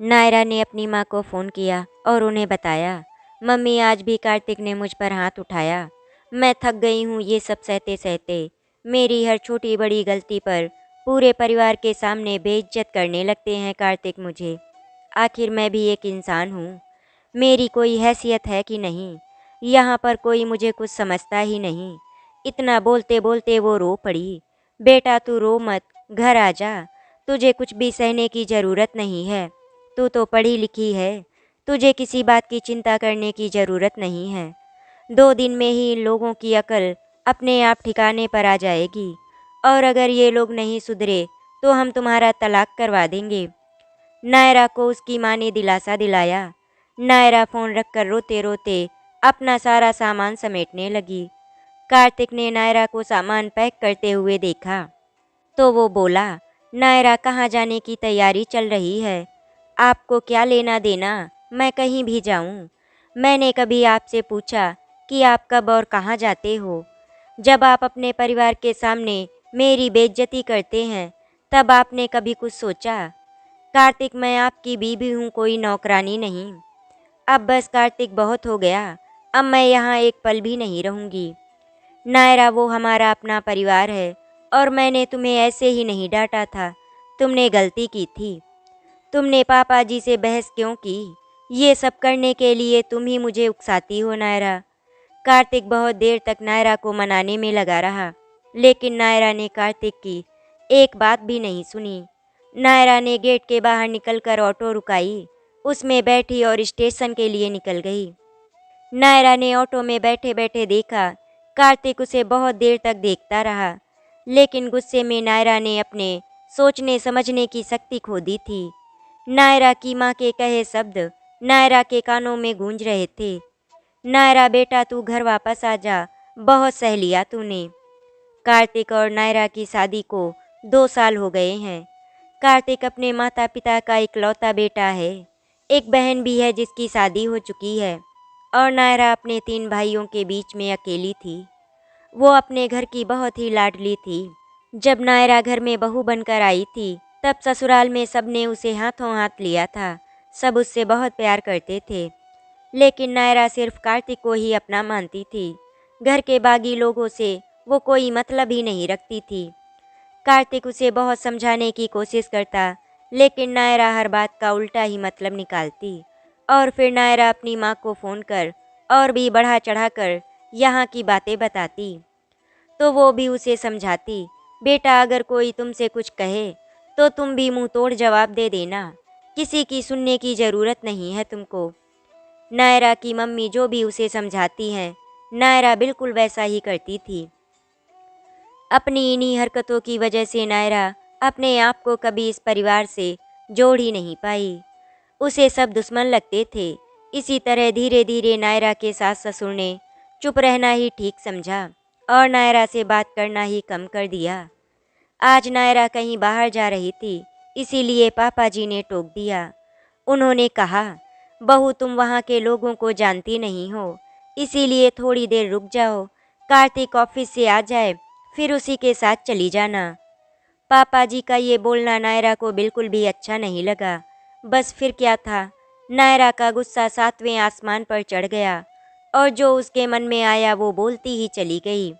नायरा ने अपनी माँ को फ़ोन किया और उन्हें बताया, मम्मी आज भी कार्तिक ने मुझ पर हाथ उठाया। मैं थक गई हूँ ये सब सहते-सहते। मेरी हर छोटी-बड़ी गलती पर पूरे परिवार के सामने बेइज्जत करने लगते हैं कार्तिक मुझे। आखिर मैं भी एक इंसान हूँ। मेरी कोई हैसियत है कि नहीं? यहाँ पर कोई मुझे कुछ समझता ही नहीं। इतना बोलते-बोलते वो रो पड़ी। बेटा तू रो मत, घर आ जा। तुझे कुछ भी सहने की ज़रूरत नहीं है। तू तो पढ़ी लिखी है। तुझे किसी बात की चिंता करने की ज़रूरत नहीं है। 2 दिन में ही इन लोगों की अकल अपने आप ठिकाने पर आ जाएगी और अगर ये लोग नहीं सुधरे तो हम तुम्हारा तलाक करवा देंगे। नायरा को उसकी माँ ने दिलासा दिलाया। नायरा फ़ोन रखकर रोते-रोते अपना सारा सामान समेटने लगी। कार्तिक ने नायरा को सामान पैक करते हुए देखा तो वो बोला, नायरा कहाँ जाने की तैयारी चल रही है? आपको क्या लेना देना? मैं कहीं भी जाऊँ। मैंने कभी आपसे पूछा कि आप कब और कहाँ जाते हो? जब आप अपने परिवार के सामने मेरी बेइज्जती करते हैं, तब आपने कभी कुछ सोचा? कार्तिक मैं आपकी बीवी हूँ, कोई नौकरानी नहीं। अब बस कार्तिक बहुत हो गया। अब मैं यहाँ एक पल भी नहीं रहूँगी। नायरा वो हमारा अपना परिवार है और मैंने तुम्हें ऐसे ही नहीं डांटा था। तुमने गलती की थी। तुमने पापा जी से बहस क्यों की? ये सब करने के लिए तुम ही मुझे उकसाती हो नायरा। कार्तिक बहुत देर तक नायरा को मनाने में लगा रहा, लेकिन नायरा ने कार्तिक की एक बात भी नहीं सुनी। नायरा ने गेट के बाहर निकलकर ऑटो रुकाई, उसमें बैठी और स्टेशन के लिए निकल गई। नायरा ने ऑटो में बैठे-बैठे देखा, कार्तिक उसे बहुत देर तक देखता रहा, लेकिन गुस्से में नायरा ने अपने सोचने समझने की शक्ति खो दी थी। नायरा की माँ के कहे शब्द नायरा के कानों में गूंज रहे थे। नायरा बेटा तू घर वापस आ जा, बहुत सह लिया तूने। कार्तिक और नायरा की शादी को 2 साल हो गए हैं। कार्तिक अपने माता पिता का इकलौता बेटा है। एक बहन भी है जिसकी शादी हो चुकी है और नायरा अपने 3 भाइयों के बीच में अकेली थी। वो अपने घर की बहुत ही लाडली थी। जब नायरा घर में बहू बनकर आई थी, तब ससुराल में सबने उसे हाथों हाथ लिया था। सब उससे बहुत प्यार करते थे। लेकिन नायरा सिर्फ कार्तिक को ही अपना मानती थी। घर के बागी लोगों से वो कोई मतलब ही नहीं रखती थी। कार्तिक उसे बहुत समझाने की कोशिश करता, लेकिन नायरा हर बात का उल्टा ही मतलब निकालती और फिर नायरा अपनी माँ को फ़ोन कर और भी बढ़ा चढ़ाकर यहाँ की बातें बताती, तो वो भी उसे समझाती, बेटा अगर कोई तुमसे कुछ कहे, तो तुम भी मुँह तोड़ जवाब दे देना, किसी की सुनने की ज़रूरत नहीं है तुमको। नायरा की मम्मी जो भी उसे समझाती हैं, नायरा बिल्कुल वैसा ही करती थी। अपनी इन्हीं हरकतों की वजह से नायरा अपने आप को कभी इस परिवार से जोड़ ही नहीं पाई। उसे सब दुश्मन लगते थे। इसी तरह धीरे धीरे नायरा के सास ससुर ने चुप रहना ही ठीक समझा और नायरा से बात करना ही कम कर दिया। आज नायरा कहीं बाहर जा रही थी, इसीलिए पापा जी ने टोक दिया। उन्होंने कहा, बहू तुम वहाँ के लोगों को जानती नहीं हो, इसीलिए थोड़ी देर रुक जाओ। कार्तिक ऑफिस से आ जाए, फिर उसी के साथ चली जाना। पापा जी का ये बोलना नायरा को बिल्कुल भी अच्छा नहीं लगा। बस फिर क्या था, नायरा का गुस्सा 7वें आसमान पर चढ़ गया और जो उसके मन में आया वो बोलती ही चली गई।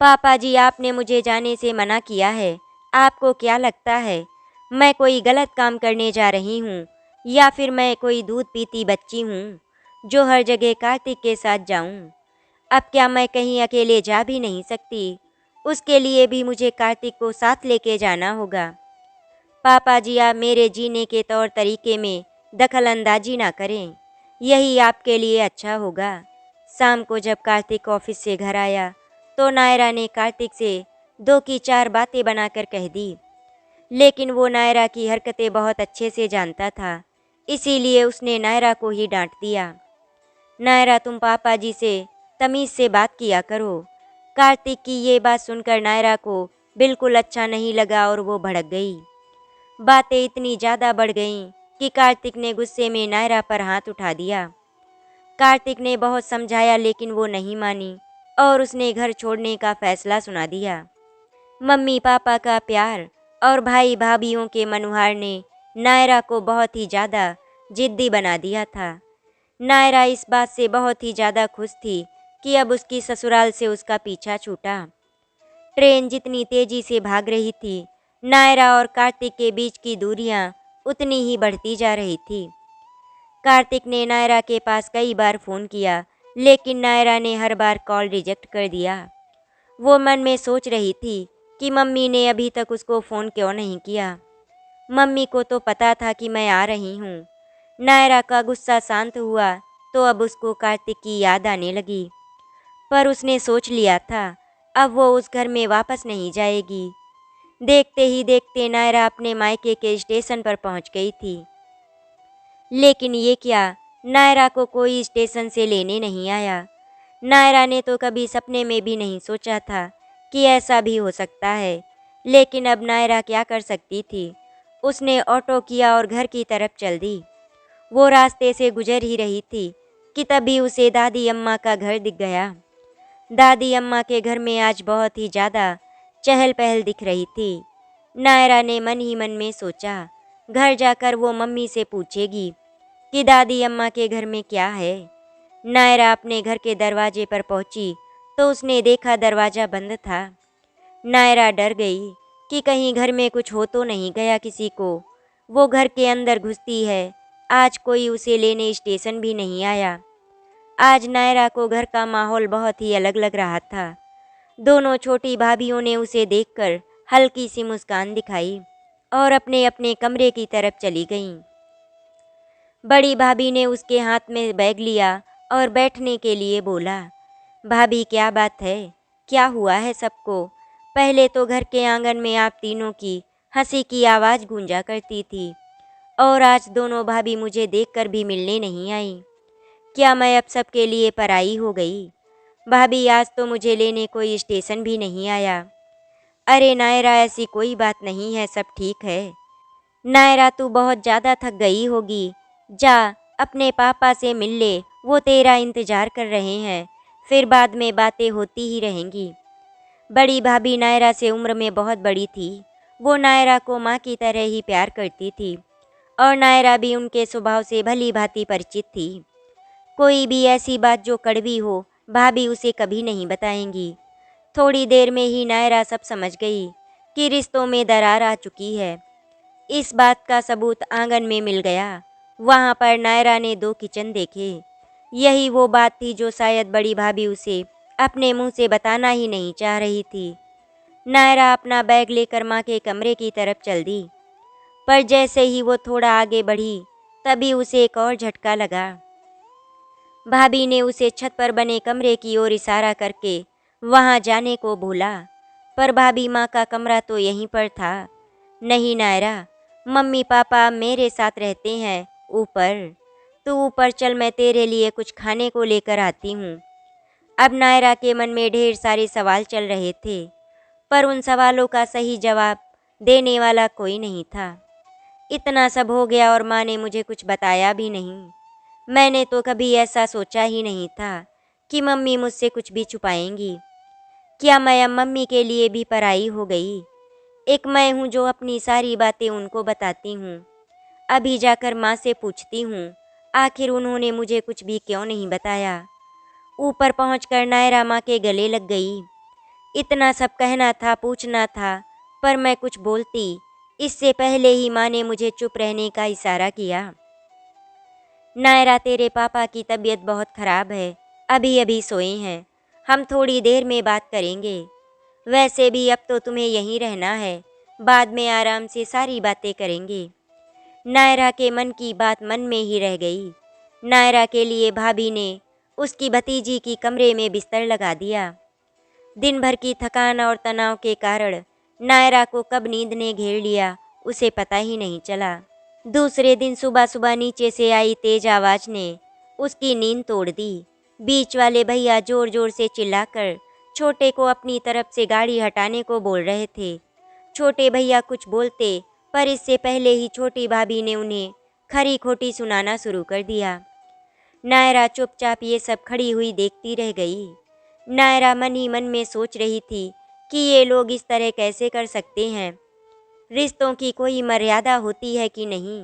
पापा जी आपने मुझे जाने से मना किया है। आपको क्या लगता है मैं कोई गलत काम करने जा रही हूँ या फिर मैं कोई दूध पीती बच्ची हूँ जो हर जगह कार्तिक के साथ जाऊँ? अब क्या मैं कहीं अकेले जा भी नहीं सकती? उसके लिए भी मुझे कार्तिक को साथ लेके जाना होगा। पापा जी आप मेरे जीने के तौर तरीके में दखल अंदाजी ना करें, यही आपके लिए अच्छा होगा। शाम को जब कार्तिक ऑफिस से घर आया तो नायरा ने कार्तिक से 2 की 4 बातें बनाकर कह दी, लेकिन वो नायरा की हरकतें बहुत अच्छे से जानता था, इसीलिए उसने नायरा को ही डांट दिया। नायरा तुम पापा जी से तमीज़ से बात किया करो। कार्तिक की ये बात सुनकर नायरा को बिल्कुल अच्छा नहीं लगा और वो भड़क गई। बातें इतनी ज़्यादा बढ़ गईं कि कार्तिक ने गुस्से में नायरा पर हाथ उठा दिया। कार्तिक ने बहुत समझाया लेकिन वो नहीं मानी और उसने घर छोड़ने का फैसला सुना दिया। मम्मी पापा का प्यार और भाई भाभीयों के मनुहार ने नायरा को बहुत ही ज़्यादा जिद्दी बना दिया था। नायरा इस बात से बहुत ही ज़्यादा खुश थी कि अब उसकी ससुराल से उसका पीछा छूटा। ट्रेन जितनी तेजी से भाग रही थी, नायरा और कार्तिक के बीच की दूरियां उतनी ही बढ़ती जा रही थी। कार्तिक ने नायरा के पास कई बार फ़ोन किया, लेकिन नायरा ने हर बार कॉल रिजेक्ट कर दिया। वो मन में सोच रही थी कि मम्मी ने अभी तक उसको फ़ोन क्यों नहीं किया। मम्मी को तो पता था कि मैं आ रही हूँ। नायरा का गुस्सा शांत हुआ तो अब उसको कार्तिक की याद आने लगी, पर उसने सोच लिया था अब वो उस घर में वापस नहीं जाएगी। देखते ही देखते नायरा अपने मायके के स्टेशन पर पहुंच गई थी। लेकिन ये क्या, नायरा को कोई स्टेशन से लेने नहीं आया। नायरा ने तो कभी सपने में भी नहीं सोचा था कि ऐसा भी हो सकता है, लेकिन अब नायरा क्या कर सकती थी। उसने ऑटो किया और घर की तरफ चल दी। वो रास्ते से गुजर ही रही थी कि तभी उसे दादी अम्मा का घर दिख गया। दादी अम्मा के घर में आज बहुत ही ज़्यादा चहल पहल दिख रही थी। नायरा ने मन ही मन में सोचा, घर जाकर वो मम्मी से पूछेगी कि दादी अम्मा के घर में क्या है। नायरा अपने घर के दरवाजे पर पहुंची तो उसने देखा दरवाज़ा बंद था। नायरा डर गई कि कहीं घर में कुछ हो तो नहीं गया किसी को। वो घर के अंदर घुसती है, आज कोई उसे लेने स्टेशन भी नहीं आया। आज नायरा को घर का माहौल बहुत ही अलग लग रहा था। दोनों छोटी भाभियों ने उसे देखकर हल्की सी मुस्कान दिखाई और अपने अपने कमरे की तरफ चली गईं। बड़ी भाभी ने उसके हाथ में बैग लिया और बैठने के लिए बोला, भाभी क्या बात है, क्या हुआ है सबको? पहले तो घर के आंगन में आप तीनों की हंसी की आवाज़ गूंजा करती थी और आज दोनों भाभी मुझे देखकर भी मिलने नहीं आई। क्या मैं अब सबके लिए पराई हो गई? भाभी आज तो मुझे लेने कोई स्टेशन भी नहीं आया। अरे नायरा, ऐसी कोई बात नहीं है, सब ठीक है। नायरा तू बहुत ज़्यादा थक गई होगी, जा अपने पापा से मिल ले, वो तेरा इंतज़ार कर रहे हैं, फिर बाद में बातें होती ही रहेंगी। बड़ी भाभी नायरा से उम्र में बहुत बड़ी थी। वो नायरा को माँ की तरह ही प्यार करती थी और नायरा भी उनके स्वभाव से भली भांति परिचित थी। कोई भी ऐसी बात जो कड़वी हो, भाभी उसे कभी नहीं बताएंगी। थोड़ी देर में ही नायरा सब समझ गई कि रिश्तों में दरार आ चुकी है। इस बात का सबूत आंगन में मिल गया। वहाँ पर नायरा ने 2 किचन देखे। यही वो बात थी जो शायद बड़ी भाभी उसे अपने मुंह से बताना ही नहीं चाह रही थी। नायरा अपना बैग लेकर माँ के कमरे की तरफ चल दी, पर जैसे ही वो थोड़ा आगे बढ़ी, तभी उसे एक और झटका लगा। भाभी ने उसे छत पर बने कमरे की ओर इशारा करके वहां जाने को बोला, पर भाभी माँ का कमरा तो यहीं पर था। नहीं नायरा, मम्मी पापा मेरे साथ रहते हैं ऊपर। तू ऊपर चल, मैं तेरे लिए कुछ खाने को लेकर आती हूँ। अब नायरा के मन में ढेर सारे सवाल चल रहे थे, पर उन सवालों का सही जवाब देने वाला कोई नहीं था। इतना सब हो गया और माँ ने मुझे कुछ बताया भी नहीं। मैंने तो कभी ऐसा सोचा ही नहीं था कि मम्मी मुझसे कुछ भी छुपाएंगी। क्या मैं अब मम्मी के लिए भी पराई हो गई? एक मैं हूँ जो अपनी सारी बातें उनको बताती हूँ। अभी जाकर माँ से पूछती हूँ, आखिर उन्होंने मुझे कुछ भी क्यों नहीं बताया। ऊपर पहुँचकर नायरा माँ के गले लग गई। इतना सब कहना था, पूछना था, पर मैं कुछ बोलती इससे पहले ही माँ ने मुझे चुप रहने का इशारा किया। नायरा, तेरे पापा की तबीयत बहुत खराब है, अभी अभी सोए हैं, हम थोड़ी देर में बात करेंगे। वैसे भी अब तो तुम्हें यहीं रहना है, बाद में आराम से सारी बातें करेंगे। नायरा के मन की बात मन में ही रह गई। नायरा के लिए भाभी ने उसकी भतीजी की कमरे में बिस्तर लगा दिया। दिन भर की थकान और तनाव के कारण नायरा को कब नींद ने घेर लिया उसे पता ही नहीं चला। दूसरे दिन सुबह सुबह नीचे से आई तेज आवाज़ ने उसकी नींद तोड़ दी। बीच वाले भैया जोर जोर से चिल्लाकर छोटे को अपनी तरफ से गाड़ी हटाने को बोल रहे थे। छोटे भैया कुछ बोलते, पर इससे पहले ही छोटी भाभी ने उन्हें खरी खोटी सुनाना शुरू कर दिया। नायरा चुपचाप ये सब खड़ी हुई देखती रह गई। नायरा मन ही मन में सोच रही थी कि ये लोग इस तरह कैसे कर सकते हैं। रिश्तों की कोई मर्यादा होती है कि नहीं?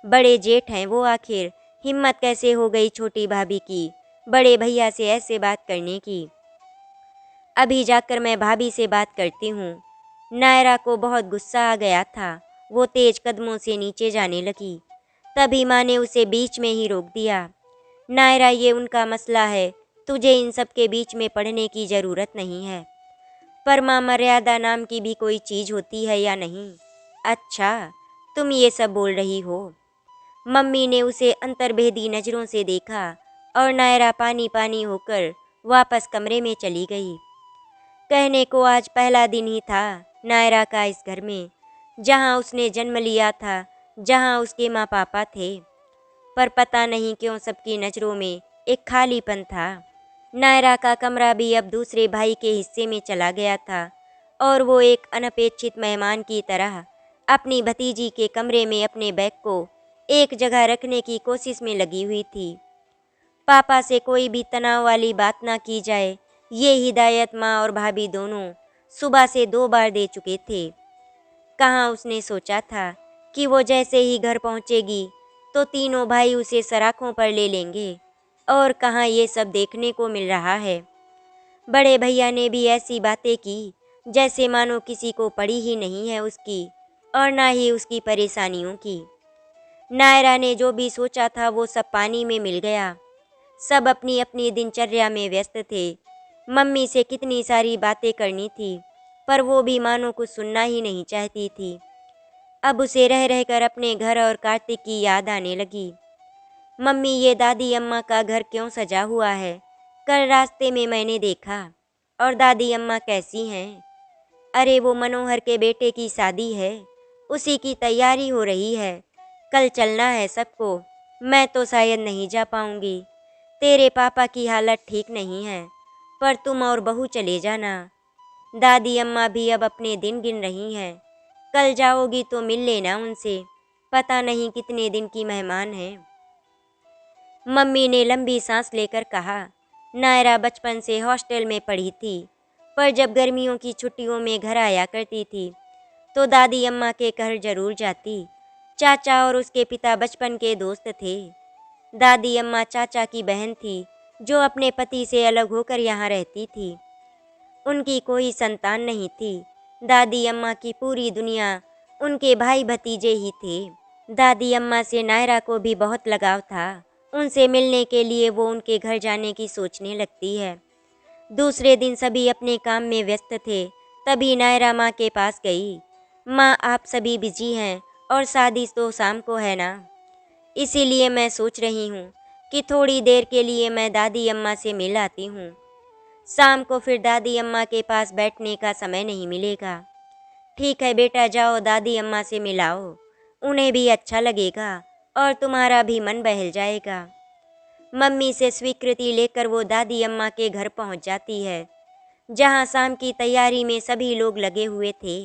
बड़े जेठ हैं वो आखिर, हिम्मत कैसे हो गई छोटी भाभी की बड़े भैया से ऐसे बात करने की? अभी जाकर मैं भाभी से बात करती हूँ। नायरा को बहुत गुस्सा आ गया था। वो तेज कदमों से नीचे जाने लगी। तभी माँ ने उसे बीच में ही रोक दिया। नायरा, ये उनका मसला है, तुझे इन सब के बीच में पढ़ने की ज़रूरत नहीं है। पर माँ, मर्यादा नाम की भी कोई चीज़ होती है या नहीं? अच्छा, तुम ये सब बोल रही हो? मम्मी ने उसे अंतर्भेदी नज़रों से देखा और नायरा पानी पानी होकर वापस कमरे में चली गई। कहने को आज पहला दिन ही था नायरा का इस घर में, जहाँ उसने जन्म लिया था, जहाँ उसके माँ पापा थे। पर पता नहीं क्यों सबकी नज़रों में एक खालीपन था। नायरा का कमरा भी अब दूसरे भाई के हिस्से में चला गया था और वो एक अनपेक्षित मेहमान की तरह अपनी भतीजी के कमरे में अपने बैग को एक जगह रखने की कोशिश में लगी हुई थी। पापा से कोई भी तनाव वाली बात ना की जाए, ये हिदायत माँ और भाभी दोनों सुबह से 2 बार दे चुके थे। कहाँ उसने सोचा था कि वो जैसे ही घर पहुँचेगी तो तीनों भाई उसे सराखों पर ले लेंगे, और कहाँ ये सब देखने को मिल रहा है। बड़े भैया ने भी ऐसी बातें की जैसे मानो किसी को पड़ी ही नहीं है उसकी और ना ही उसकी परेशानियों की। नायरा ने जो भी सोचा था वो सब पानी में मिल गया। सब अपनी अपनी दिनचर्या में व्यस्त थे। मम्मी से कितनी सारी बातें करनी थी, पर वो भी मानो कुछ सुनना ही नहीं चाहती थी। अब उसे रह रहकर अपने घर और कार्तिक की याद आने लगी। मम्मी, ये दादी अम्मा का घर क्यों सजा हुआ है? कल रास्ते में मैंने देखा। और दादी अम्मा कैसी हैं? अरे, वो मनोहर के बेटे की शादी है, उसी की तैयारी हो रही है। कल चलना है सबको। मैं तो शायद नहीं जा पाऊंगी। तेरे पापा की हालत ठीक नहीं है, पर तुम और बहू चले जाना। दादी अम्मा भी अब अपने दिन गिन रही हैं। कल जाओगी तो मिल लेना उनसे, पता नहीं कितने दिन की मेहमान हैं। मम्मी ने लंबी सांस लेकर कहा। नायरा बचपन से हॉस्टल में पढ़ी थी, पर जब गर्मियों की छुट्टियों में घर आया करती थी तो दादी अम्मा के घर जरूर जाती। चाचा और उसके पिता बचपन के दोस्त थे। दादी अम्मा चाचा की बहन थी जो अपने पति से अलग होकर यहाँ रहती थी। उनकी कोई संतान नहीं थी। दादी अम्मा की पूरी दुनिया उनके भाई भतीजे ही थे। दादी अम्मा से नायरा को भी बहुत लगाव था। उनसे मिलने के लिए वो उनके घर जाने की सोचने लगती है। दूसरे दिन सभी अपने काम में व्यस्त थे, तभी नायरा माँ के पास गई। माँ, आप सभी बिजी हैं और शादी तो शाम को है ना, इसीलिए मैं सोच रही हूँ कि थोड़ी देर के लिए मैं दादी अम्मा से मिल आती हूँ। शाम को फिर दादी अम्मा के पास बैठने का समय नहीं मिलेगा। ठीक है बेटा, जाओ दादी अम्मा से मिलाओ, उन्हें भी अच्छा लगेगा और तुम्हारा भी मन बहल जाएगा। मम्मी से स्वीकृति लेकर वो दादी अम्मा के घर पहुंच जाती है, जहां शाम की तैयारी में सभी लोग लगे हुए थे।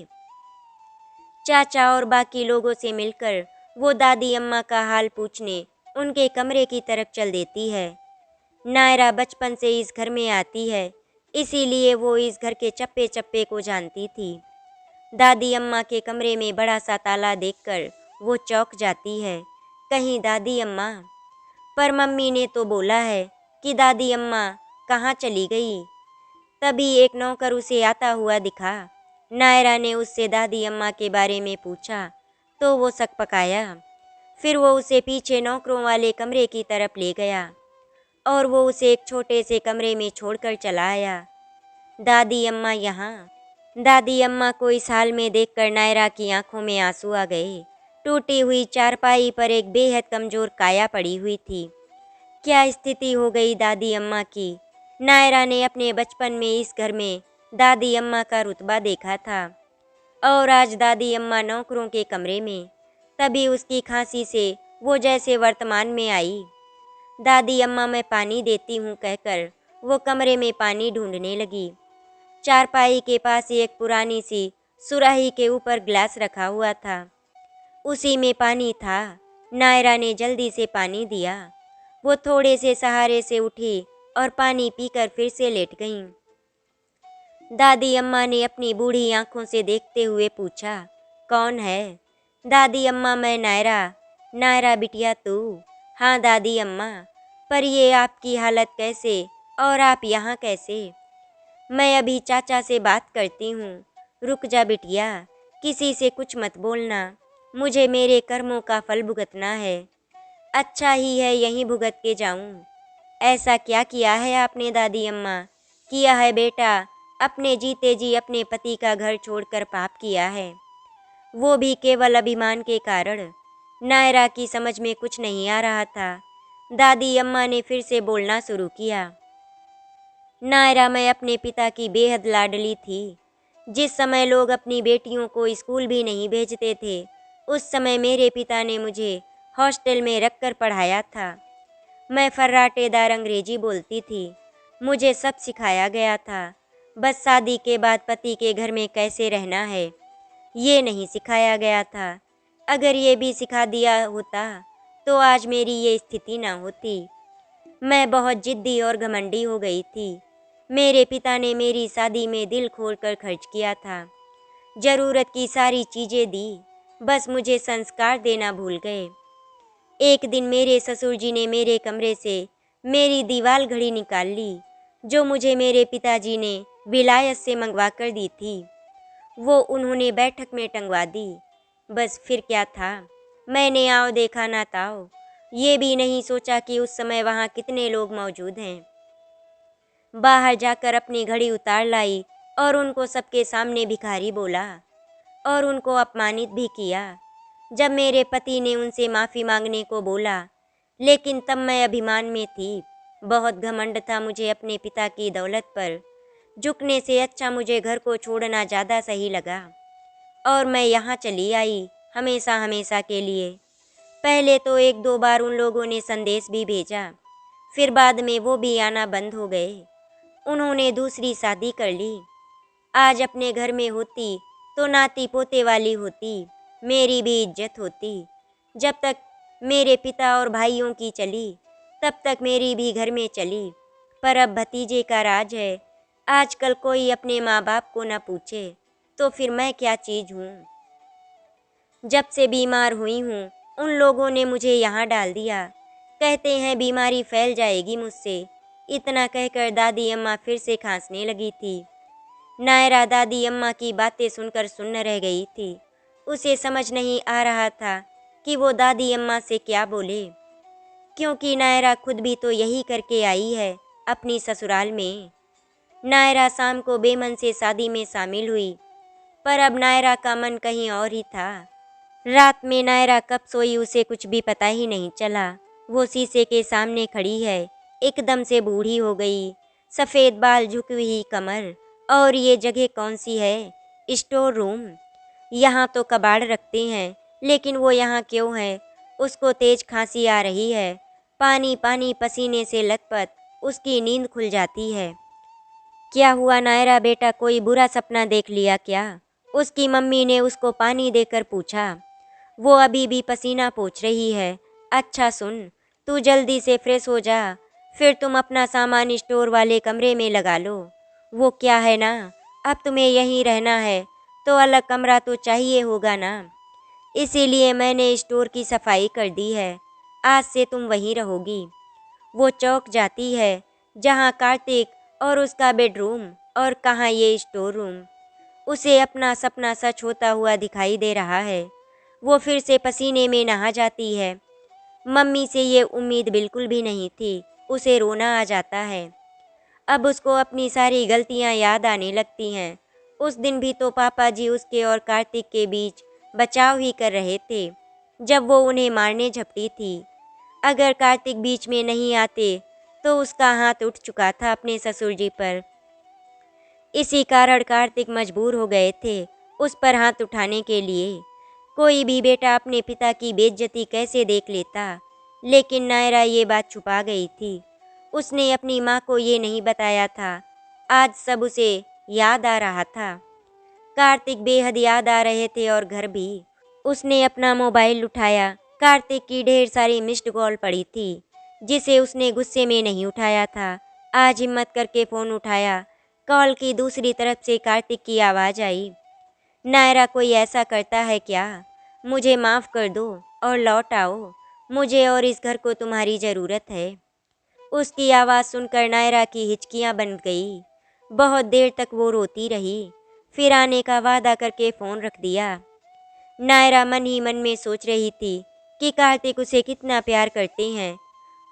चाचा और बाकी लोगों से मिलकर वो दादी अम्मा का हाल पूछने उनके कमरे की तरफ चल देती है। नायरा बचपन से इस घर में आती है, इसीलिए वो इस घर के चप्पे चप्पे को जानती थी। दादी अम्मा के कमरे में बड़ा सा ताला देखकर वो चौंक जाती है। कहीं दादी अम्मा? पर मम्मी ने तो बोला है कि दादी अम्मा कहाँ चली गई। तभी एक नौकर उसे आता हुआ दिखा। नायरा ने उससे दादी अम्मा के बारे में पूछा तो वो सकपकाया। फिर वो उसे पीछे नौकरों वाले कमरे की तरफ ले गया और वो उसे एक छोटे से कमरे में छोड़कर चला आया। दादी अम्मा यहाँ? दादी अम्मा को इस हाल में देखकर नायरा की आंखों में आंसू आ गए। टूटी हुई चारपाई पर एक बेहद कमजोर काया पड़ी हुई थी। क्या स्थिति हो गई दादी अम्मा की? नायरा ने अपने बचपन में इस घर में दादी अम्मा का रुतबा देखा था और आज दादी अम्मा नौकरों के कमरे में। तभी उसकी खांसी से वो जैसे वर्तमान में आई। दादी अम्मा, मैं पानी देती हूँ कहकर वो कमरे में पानी ढूंढने लगी। चारपाई के पास एक पुरानी सी सुराही के ऊपर ग्लास रखा हुआ था, उसी में पानी था। नायरा ने जल्दी से पानी दिया। वो थोड़े से सहारे से उठी और पानी पीकर फिर से लेट गईं। दादी अम्मा ने अपनी बूढ़ी आंखों से देखते हुए पूछा, कौन है? दादी अम्मा, मैं नायरा। नायरा बिटिया तू? हाँ दादी अम्मा। पर ये आपकी हालत कैसे, और आप यहाँ कैसे? मैं अभी चाचा से बात करती हूँ। रुक जा बिटिया, किसी से कुछ मत बोलना, मुझे मेरे कर्मों का फल भुगतना है। अच्छा ही है यहीं भुगत के जाऊँ। ऐसा क्या किया है आपने दादी अम्मा? किया है बेटा, अपने जीते जी अपने पति का घर छोड़कर पाप किया है, वो भी केवल अभिमान के कारण। नायरा की समझ में कुछ नहीं आ रहा था। दादी अम्मा ने फिर से बोलना शुरू किया। नायरा, मैं अपने पिता की बेहद लाडली थी। जिस समय लोग अपनी बेटियों को स्कूल भी नहीं भेजते थे, उस समय मेरे पिता ने मुझे हॉस्टल में रखकर पढ़ाया था। मैं फर्राटेदार अंग्रेजी बोलती थी, मुझे सब सिखाया गया था। बस शादी के बाद पति के घर में कैसे रहना है, ये नहीं सिखाया गया था। अगर ये भी सिखा दिया होता तो आज मेरी ये स्थिति ना होती। मैं बहुत जिद्दी और घमंडी हो गई थी। मेरे पिता ने मेरी शादी में दिल खोलकर खर्च किया था, ज़रूरत की सारी चीज़ें दी, बस मुझे संस्कार देना भूल गए। एक दिन मेरे ससुर जी ने मेरे कमरे से मेरी दीवार घड़ी निकाल ली, जो मुझे मेरे पिताजी ने विलायत से मंगवा कर दी थी। वो उन्होंने बैठक में टंगवा दी। बस फिर क्या था, मैंने आओ देखा ना ताओ, ये भी नहीं सोचा कि उस समय वहाँ कितने लोग मौजूद हैं। बाहर जाकर अपनी घड़ी उतार लाई और उनको सबके सामने भिखारी बोला और उनको अपमानित भी किया। जब मेरे पति ने उनसे माफ़ी मांगने को बोला, लेकिन तब मैं अभिमान में थी, बहुत घमंड था मुझे अपने पिता की दौलत पर। झुकने से अच्छा मुझे घर को छोड़ना ज़्यादा सही लगा और मैं यहाँ चली आई, हमेशा हमेशा के लिए। पहले तो एक दो बार उन लोगों ने संदेश भी भेजा, फिर बाद में वो भी आना बंद हो गए। उन्होंने दूसरी शादी कर ली। आज अपने घर में होती तो नाती पोते वाली होती, मेरी भी इज्जत होती। जब तक मेरे पिता और भाइयों की चली, तब तक मेरी भी घर में चली। पर अब भतीजे का राज है। आजकल कोई अपने माँ बाप को न पूछे तो फिर मैं क्या चीज़ हूँ। जब से बीमार हुई हूँ, उन लोगों ने मुझे यहाँ डाल दिया। कहते हैं बीमारी फैल जाएगी मुझसे। इतना कहकर दादी अम्मा फिर से खांसने लगी थी। नायरा दादी अम्मा की बातें सुनकर सुन्न रह गई थी। उसे समझ नहीं आ रहा था कि वो दादी अम्मा से क्या बोले, क्योंकि नायरा खुद भी तो यही करके आई है अपनी ससुराल में। नायरा शाम को बेमन से शादी में शामिल हुई, पर अब नायरा का मन कहीं और ही था। रात में नायरा कब सोई उसे कुछ भी पता ही नहीं चला। वो शीशे के सामने खड़ी है, एकदम से बूढ़ी हो गई, सफ़ेद बाल, झुकी हुई कमर। और ये जगह कौन सी है? Store room. यहाँ तो कबाड़ रखते हैं, लेकिन वो यहाँ क्यों है? उसको तेज खांसी आ रही है, पानी पानी पसीने से लथपथ, उसकी नींद खुल जाती है। क्या हुआ नायरा बेटा, कोई बुरा सपना देख लिया क्या? उसकी मम्मी ने उसको पानी देकर पूछा। वो अभी भी पसीना पोंछ रही है। अच्छा सुन, तू जल्दी से फ्रेश हो जा, फिर तुम अपना सामान स्टोर वाले कमरे में लगा लो। वो क्या है ना, अब तुम्हें यहीं रहना है तो अलग कमरा तो चाहिए होगा ना, इसीलिए मैंने स्टोर की सफाई कर दी है। आज से तुम वहीं रहोगी। वो चौंक जाती है, जहाँ कार्तिक और उसका बेडरूम और कहाँ ये स्टोर रूम। उसे अपना सपना सच होता हुआ दिखाई दे रहा है। वो फिर से पसीने में नहा जाती है। मम्मी से ये उम्मीद बिल्कुल भी नहीं थी। उसे रोना आ जाता है। अब उसको अपनी सारी गलतियाँ याद आने लगती हैं। उस दिन भी तो पापा जी उसके और कार्तिक के बीच बचाव ही कर रहे थे, जब वो उन्हें मारने झपटी थी। अगर कार्तिक बीच में नहीं आते तो उसका हाथ उठ चुका था अपने ससुर जी पर। इसी कारण कार्तिक मजबूर हो गए थे उस पर हाथ उठाने के लिए। कोई भी बेटा अपने पिता की बेइज्जती कैसे देख लेता, लेकिन नायरा ये बात छुपा गई थी। उसने अपनी माँ को ये नहीं बताया था। आज सब उसे याद आ रहा था। कार्तिक बेहद याद आ रहे थे और घर भी। उसने अपना मोबाइल उठाया। कार्तिक की ढेर सारी मिस्ड कॉल पड़ी थी, जिसे उसने गुस्से में नहीं उठाया था। आज हिम्मत करके फ़ोन उठाया। कॉल की दूसरी तरफ से कार्तिक की आवाज़ आई। नायरा कोई ऐसा करता है क्या? मुझे माफ़ कर दो और लौट आओ। मुझे और इस घर को तुम्हारी ज़रूरत है। उसकी आवाज़ सुनकर नायरा की हिचकियाँ बन गई। बहुत देर तक वो रोती रही, फिर आने का वादा करके फ़ोन रख दिया। नायरा मन ही मन में सोच रही थी कि कार्तिक उसे कितना प्यार करते हैं।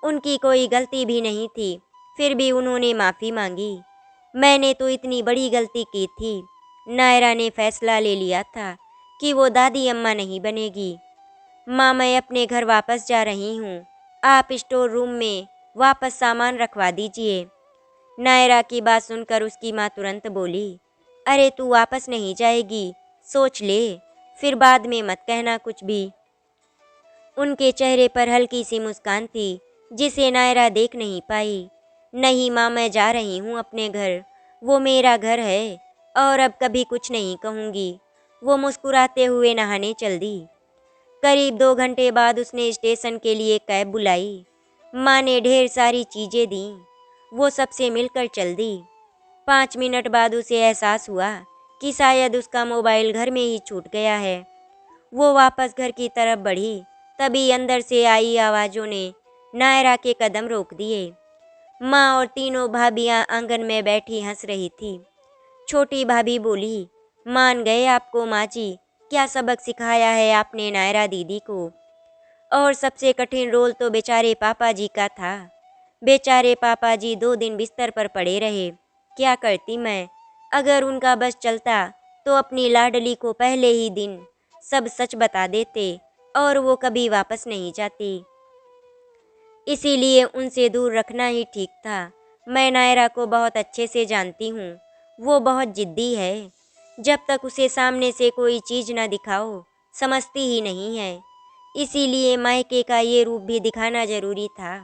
उनकी कोई गलती भी नहीं थी, फिर भी उन्होंने माफ़ी मांगी। मैंने तो इतनी बड़ी गलती की थी। नायरा ने फैसला ले लिया था कि वो दादी अम्मा नहीं बनेगी। माँ, मैं अपने घर वापस जा रही हूँ। आप स्टोर रूम में वापस सामान रखवा दीजिए। नायरा की बात सुनकर उसकी माँ तुरंत बोली, अरे तू वापस नहीं जाएगी, सोच ले, फिर बाद में मत कहना कुछ भी। उनके चेहरे पर हल्की सी मुस्कान थी जिसे नायरा देख नहीं पाई। नहीं माँ, मैं जा रही हूँ अपने घर। वो मेरा घर है और अब कभी कुछ नहीं कहूँगी। वो मुस्कुराते हुए नहाने चल दी। करीब 2 घंटे बाद उसने स्टेशन के लिए कैब बुलाई। माँ ने ढेर सारी चीज़ें दी। वो सबसे मिलकर चल दी। 5 मिनट बाद उसे एहसास हुआ कि शायद उसका मोबाइल घर में ही छूट गया है। वो वापस घर की तरफ बढ़ी, तभी अंदर से आई आवाज़ों ने नायरा के कदम रोक दिए। माँ और तीनों भाभियाँ आंगन में बैठी हंस रही थी। छोटी भाभी बोली, मान गए आपको माँ जी, क्या सबक सिखाया है आपने नायरा दीदी को। और सबसे कठिन रोल तो बेचारे पापा जी का था। बेचारे पापा जी 2 दिन बिस्तर पर पड़े रहे। क्या करती मैं? अगर उनका बस चलता तो अपनी लाडली को पहले ही दिन सब सच बता देते और वो कभी वापस नहीं जाती। इसीलिए उनसे दूर रखना ही ठीक था। मैं नायरा को बहुत अच्छे से जानती हूँ। वो बहुत जिद्दी है। जब तक उसे सामने से कोई चीज़ ना दिखाओ, समझती ही नहीं है। इसीलिए मायके का ये रूप भी दिखाना ज़रूरी था।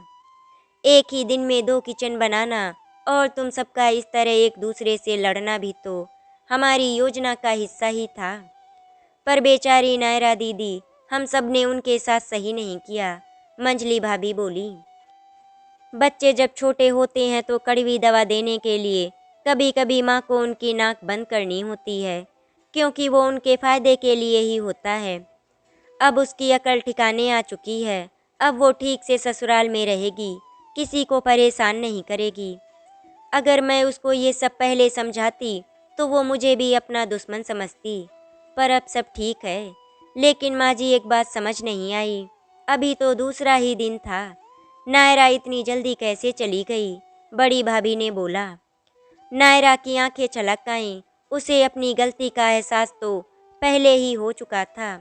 एक ही दिन में 2 किचन बनाना और तुम सबका इस तरह एक दूसरे से लड़ना भी तो हमारी योजना का हिस्सा ही था। पर बेचारी नायरा दीदी, हम सब ने उनके साथ सही नहीं किया। मंजली भाभी बोली, बच्चे जब छोटे होते हैं तो कड़वी दवा देने के लिए कभी कभी माँ को उनकी नाक बंद करनी होती है, क्योंकि वो उनके फ़ायदे के लिए ही होता है। अब उसकी अकल ठिकाने आ चुकी है। अब वो ठीक से ससुराल में रहेगी, किसी को परेशान नहीं करेगी। अगर मैं उसको ये सब पहले समझाती तो वो मुझे भी अपना दुश्मन समझती। पर अब सब ठीक है। लेकिन माँ जी, एक बात समझ नहीं आई। अभी तो दूसरा ही दिन था। नायरा इतनी जल्दी कैसे चली गई? बड़ी भाभी ने बोला। नायरा की आंखें छलक आईं। उसे अपनी गलती का एहसास तो पहले ही हो चुका था,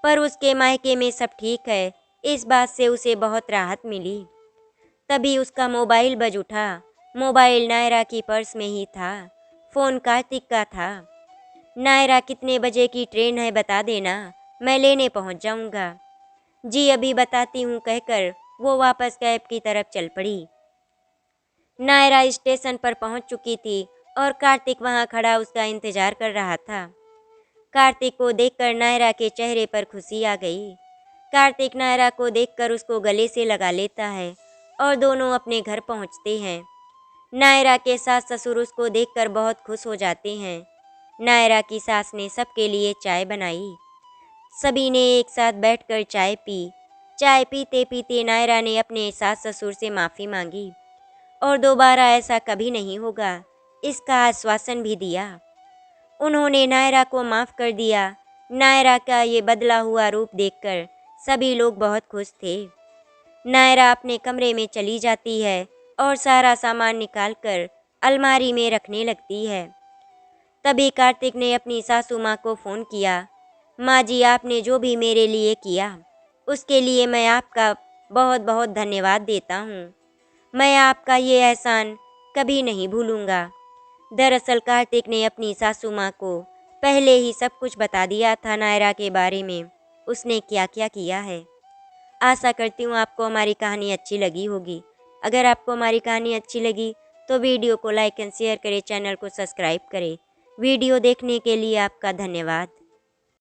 पर उसके मायके में सब ठीक है, इस बात से उसे बहुत राहत मिली। तभी उसका मोबाइल बज उठा। मोबाइल नायरा की पर्स में ही था। फ़ोन कार्तिक का था। नायरा, कितने बजे की ट्रेन है बता देना, मैं लेने पहुंच जाऊंगा। जी अभी बताती हूँ कहकर वो वापस कैब की तरफ चल पड़ी। नायरा स्टेशन पर पहुंच चुकी थी और कार्तिक वहां खड़ा उसका इंतजार कर रहा था। कार्तिक को देखकर नायरा के चेहरे पर खुशी आ गई। कार्तिक नायरा को देखकर उसको गले से लगा लेता है और दोनों अपने घर पहुंचते हैं। नायरा के सास ससुर उसको देखकर बहुत खुश हो जाते हैं। नायरा की सास ने सबके लिए चाय बनाई। सभी ने एक साथ बैठकर चाय पी। चाय पीते पीते नायरा ने अपने सास ससुर से माफ़ी मांगी और दोबारा ऐसा कभी नहीं होगा, इसका आश्वासन भी दिया। उन्होंने नायरा को माफ़ कर दिया। नायरा का ये बदला हुआ रूप देखकर सभी लोग बहुत खुश थे। नायरा अपने कमरे में चली जाती है और सारा सामान निकालकर अलमारी में रखने लगती है। तभी कार्तिक ने अपनी सासू माँ को फ़ोन किया। माँ जी, आपने जो भी मेरे लिए किया उसके लिए मैं आपका बहुत बहुत धन्यवाद देता हूँ। मैं आपका ये एहसान कभी नहीं भूलूँगा। दरअसल कार्तिक ने अपनी सासू माँ को पहले ही सब कुछ बता दिया था नायरा के बारे में, उसने क्या क्या किया है। आशा करती हूँ आपको हमारी कहानी अच्छी लगी होगी। अगर आपको हमारी कहानी अच्छी लगी तो वीडियो को लाइक एंड शेयर करें, चैनल को सब्सक्राइब करें। वीडियो देखने के लिए आपका धन्यवाद।